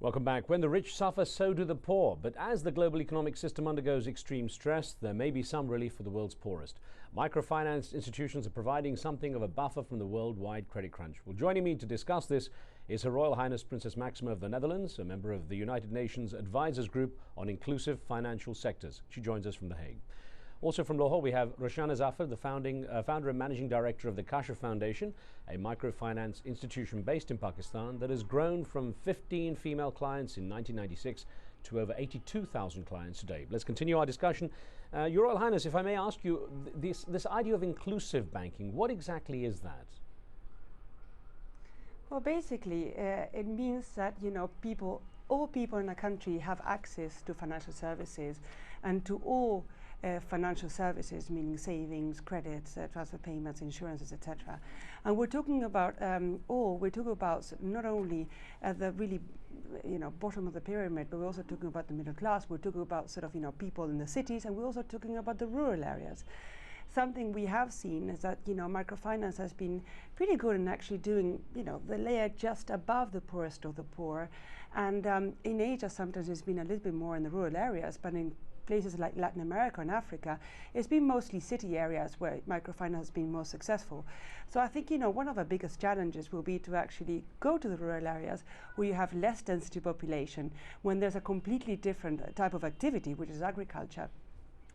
Welcome back. When the rich suffer, so do the poor. But as the global economic system undergoes extreme stress, there may be some relief for the world's poorest. Microfinance institutions are providing something of a buffer from the worldwide credit crunch. Well, joining me to discuss this is Her Royal Highness Princess Maxima of the Netherlands, a member of the United Nations Advisors Group on Inclusive Financial Sectors. She joins us from The Hague. Also from Lahore, we have Roshana Zafar, the founder and managing director of the Kasha Foundation, a microfinance institution based in Pakistan that has grown from 15 female clients in 1996 to over 82,000 clients today. Let's continue our discussion. Your Royal Highness, if I may ask you, this idea of inclusive banking, what exactly is that? Well, basically, it means that, all people in a country have access to financial services and to all financial services, meaning savings, credits, transfer payments, insurances, etc. And we're talking about we're talking about not only at the really, bottom of the pyramid, but we're also talking about the middle class. We're talking about people in the cities, and we're also talking about the rural areas. Something we have seen is that microfinance has been pretty good in actually doing the layer just above the poorest of the poor, and in Asia sometimes it's been a little bit more in the rural areas, but in places like Latin America and Africa, it's been mostly city areas where microfinance has been most successful. So I think one of the biggest challenges will be to actually go to the rural areas where you have less density population, when there's a completely different type of activity, which is agriculture,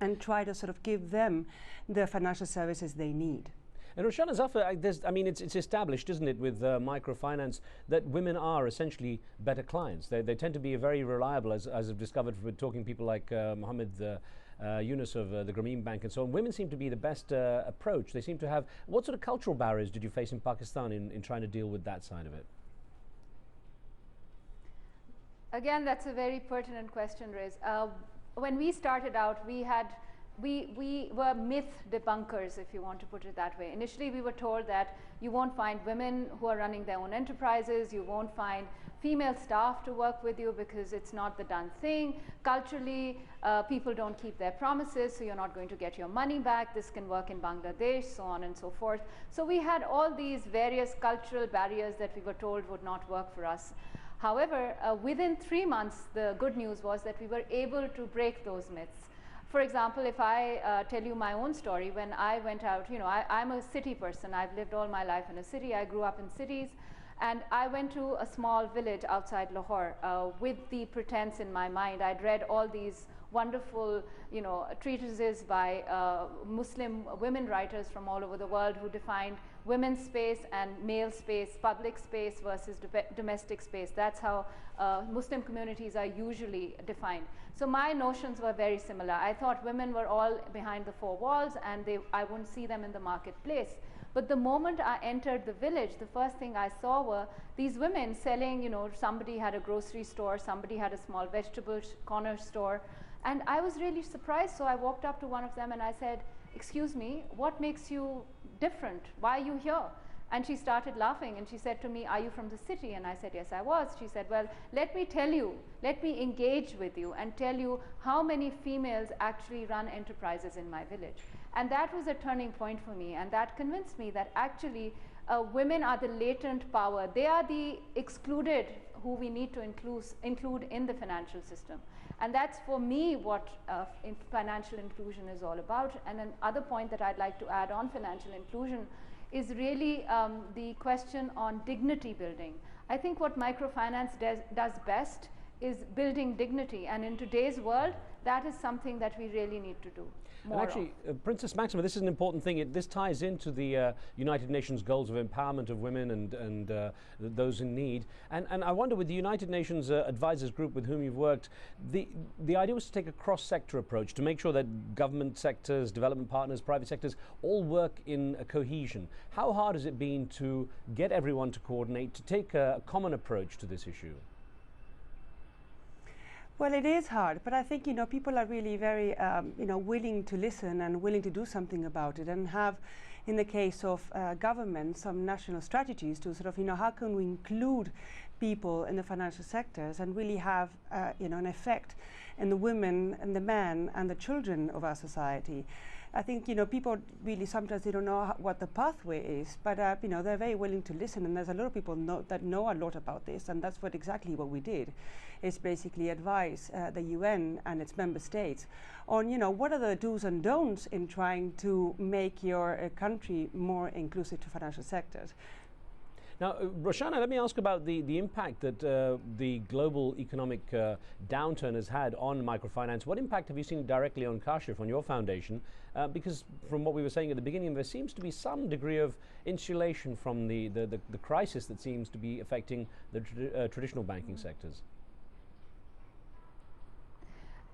and try to give them the financial services they need. And Roshana Zafar, it's established, isn't it, with microfinance, that women are essentially better clients. They tend to be very reliable, as I've discovered with talking to people like Mohammed Yunus of the Grameen Bank and so on. Women seem to be the best approach. They seem to have... What sort of cultural barriers did you face in Pakistan in trying to deal with that side of it? Again, that's a very pertinent question, Riz. When we started out, we were myth debunkers, if you want to put it that way. Initially, we were told that you won't find women who are running their own enterprises, you won't find female staff to work with you because it's not the done thing. Culturally, people don't keep their promises, so you're not going to get your money back. This can work in Bangladesh, so on and so forth. So we had all these various cultural barriers that we were told would not work for us. However, within 3 months, the good news was that we were able to break those myths. For example, if I tell you my own story, when I went out, I'm a city person. I've lived all my life in a city. I grew up in cities. And I went to a small village outside Lahore with the pretense in my mind. I'd read all these wonderful, treatises by Muslim women writers from all over the world who defined women's space and male space, public space versus domestic space. That's how Muslim communities are usually defined. So my notions were very similar. I thought women were all behind the four walls and I wouldn't see them in the marketplace. But the moment I entered the village, the first thing I saw were these women selling, somebody had a grocery store, somebody had a small vegetable corner store. And I was really surprised, so I walked up to one of them and I said, "Excuse me, what makes you different? Why are you here?" And she started laughing and she said to me, "Are you from the city?" And I said, "Yes, I was." She said, "Well, let me tell you, let me engage with you and tell you how many females actually run enterprises in my village." And that was a turning point for me, and that convinced me that actually women are the latent power. They are the excluded who we need to include in the financial system. And that's for me what financial inclusion is all about. And another point that I'd like to add on financial inclusion is really the question on dignity building. I think what microfinance does best is building dignity, and in today's world that is something that we really need to do more. And actually, Princess Maxima, this is an important thing. This ties into the United Nations goals of empowerment of women and those in need. And I wonder, with the United Nations Advisors Group with whom you've worked, the idea was to take a cross-sector approach to make sure that government sectors, development partners, private sectors all work in a cohesion. How hard has it been to get everyone to coordinate, to take a common approach to this issue? Well, it is hard, but I think people are really very willing to listen and willing to do something about it, and have, in the case of government, some national strategies to how can we include people in the financial sectors and really have an effect in the women and the men and the children of our society. I think, people really sometimes they don't know what the pathway is, but they're very willing to listen, and there's a lot of people that know a lot about this, and that's exactly what we did, is basically advise the UN and its member states on, what are the do's and don'ts in trying to make your country more inclusive to financial sectors. Now, Roshana, let me ask about the impact that the global economic downturn has had on microfinance. What impact have you seen directly on Kashif, on your foundation? Because from what we were saying at the beginning, there seems to be some degree of insulation from the crisis that seems to be affecting the traditional banking sectors.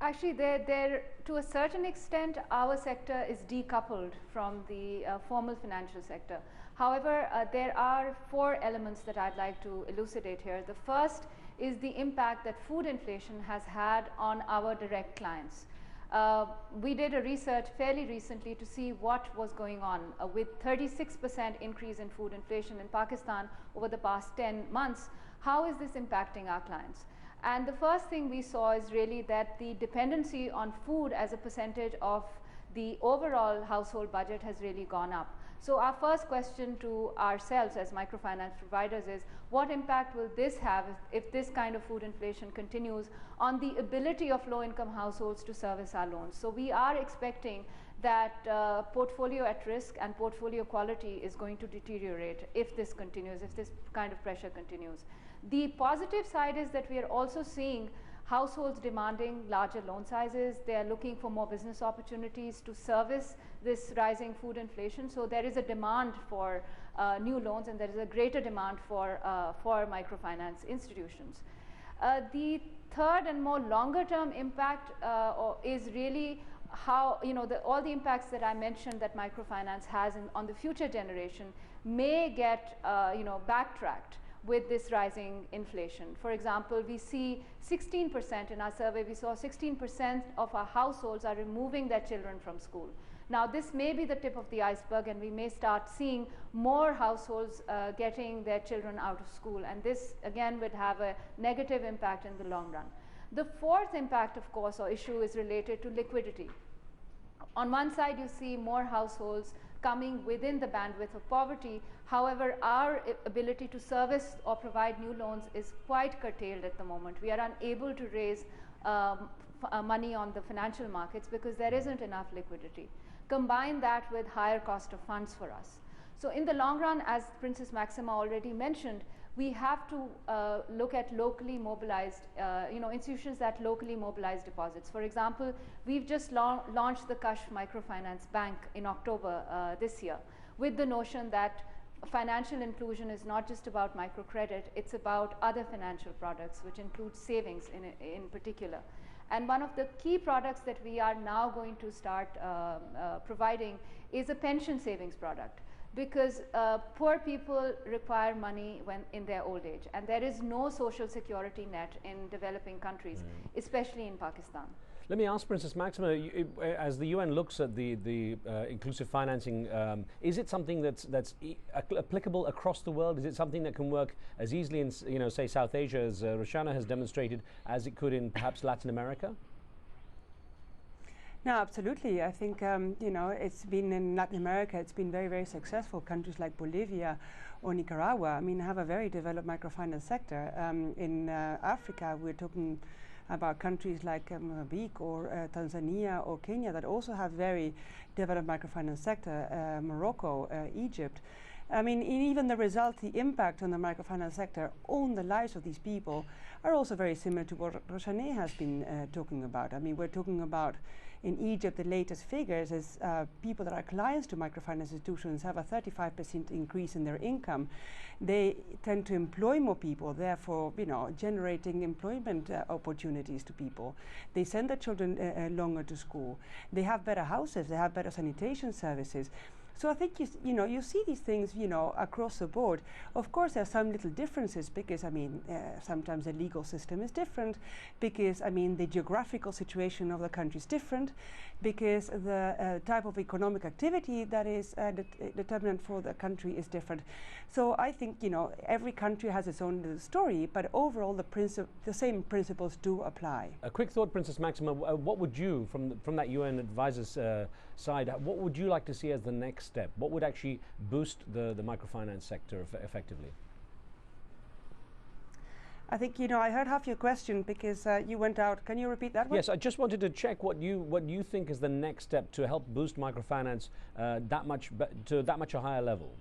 Actually, to a certain extent, our sector is decoupled from the formal financial sector. However, there are 4 elements that I'd like to elucidate here. The first is the impact that food inflation has had on our direct clients. We did a research fairly recently to see what was going on with 36% increase in food inflation in Pakistan over the past 10 months. How is this impacting our clients? And the first thing we saw is really that the dependency on food as a percentage of the overall household budget has really gone up. So our first question to ourselves as microfinance providers is, what impact will this have if this kind of food inflation continues on the ability of low-income households to service our loans? So we are expecting that portfolio at risk and portfolio quality is going to deteriorate if this continues, if this kind of pressure continues. The positive side is that we are also seeing households demanding larger loan sizes. They are looking for more business opportunities to service this rising food inflation. So there is a demand for new loans, and there is a greater demand for microfinance institutions. The third and more longer term impact is really how, all the impacts that I mentioned that microfinance has on the future generation may get, backtracked with this rising inflation. For example, we see 16% in our survey, we saw 16% of our households are removing their children from school. Now, this may be the tip of the iceberg, and we may start seeing more households getting their children out of school, and this again would have a negative impact in the long run. The fourth impact, of course, or issue is related to liquidity. On one side, you see more households coming within the bandwidth of poverty. However, our ability to service or provide new loans is quite curtailed at the moment. We are unable to raise money on the financial markets because there isn't enough liquidity. Combine that with higher cost of funds for us. So in the long run, as Princess Maxima already mentioned, we have to look at locally mobilized, institutions that locally mobilize deposits. For example, we've just launched the Kashf Microfinance Bank in October this year, with the notion that financial inclusion is not just about microcredit, it's about other financial products, which include savings in particular. And one of the key products that we are now going to start providing is a pension savings product, because poor people require money when in their old age, and there is no social security net in developing countries, especially in Pakistan. Let me ask Princess Maxima, as the UN looks at the inclusive financing, is it something that's applicable across the world? Is it something that can work as easily in, say, South Asia, as Roshana has demonstrated, as it could in perhaps Latin America? No, absolutely. I think, it's been in Latin America, it's been very, very successful. Countries like Bolivia or Nicaragua, have a very developed microfinance sector. In Africa, we're talking about countries like Mozambique or Tanzania or Kenya that also have very developed microfinance sector, Morocco, Egypt. Even the results, the impact on the microfinance sector on the lives of these people are also very similar to what Roshane has been talking about. We're talking about in Egypt, the latest figures is people that are clients to microfinance institutions have a 35% increase in their income. They tend to employ more people, therefore, generating employment opportunities to people. They send their children longer to school. They have better houses. They have better sanitation services. So I think you see these things across the board. Of course, there are some little differences because sometimes the legal system is different, because the geographical situation of the country is different, because the type of economic activity that is determinant for the country is different. So I think every country has its own little story, but overall the same principles do apply. A quick thought, Princess Maxima. What would you, from that UN advisor's side, what would you like to see as the next step? What would actually boost the microfinance sector effectively? I think I heard half your question because you went out. Can you repeat that one? Yes, I just wanted to check what you think is the next step to help boost microfinance to that much a higher level.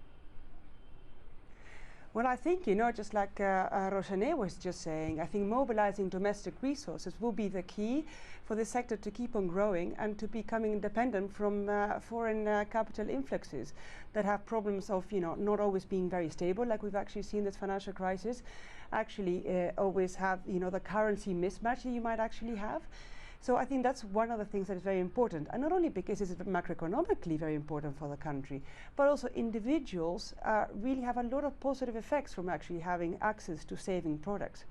Well, I think, just like Roshane was just saying, I think mobilizing domestic resources will be the key for the sector to keep on growing and to becoming independent from foreign capital influxes that have problems of, not always being very stable, like we've actually seen this financial crisis, actually always have, the currency mismatch that you might actually have. So I think that's one of the things that is very important, and not only because it's macroeconomically very important for the country, but also individuals really have a lot of positive effects from actually having access to saving products.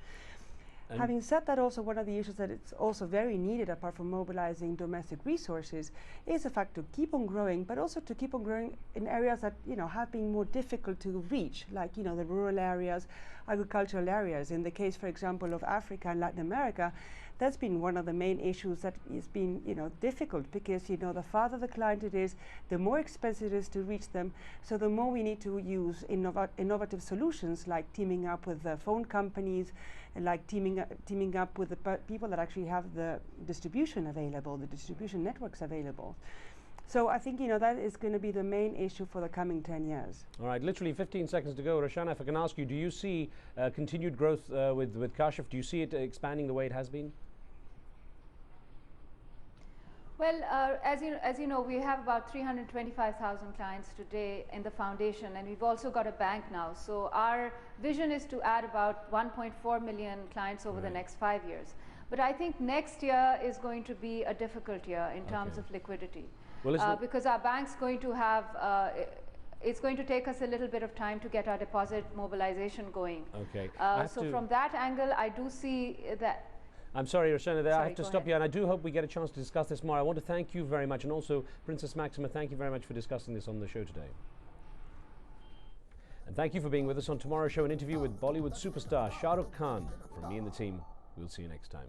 Having said that, also one of the issues that it's also very needed, apart from mobilizing domestic resources, is the fact to keep on growing, but also to keep on growing in areas that have been more difficult to reach, like the rural areas, agricultural areas. In the case, for example, of Africa and Latin America, that's been one of the main issues that has been difficult, because the farther the client it is, the more expensive it is to reach them. So the more we need to use innovative solutions, like teaming up with the phone companies, and like teaming up with the people that actually have the distribution available, the distribution networks available. So I think that is going to be the main issue for the coming 10 years. All right, literally 15 seconds to go. Roshana, if I can ask you, do you see continued growth with Kashif? Do you see it expanding the way it has been? Well, as you know, we have about 325,000 clients today in the foundation, and we've also got a bank now. So our vision is to add about 1.4 million clients over the next 5 years. But I think next year is going to be a difficult year in terms of liquidity, because our bank's going to have, it's going to take us a little bit of time to get our deposit mobilization going. Okay. So from that angle, I do see that. I'm sorry, Roshana, I have to stop you, and I do hope we get a chance to discuss this more. I want to thank you very much, and also Princess Maxima, thank you very much for discussing this on the show today. And thank you for being with us on tomorrow's show, an interview with Bollywood superstar Shah Rukh Khan. From me and the team, we'll see you next time.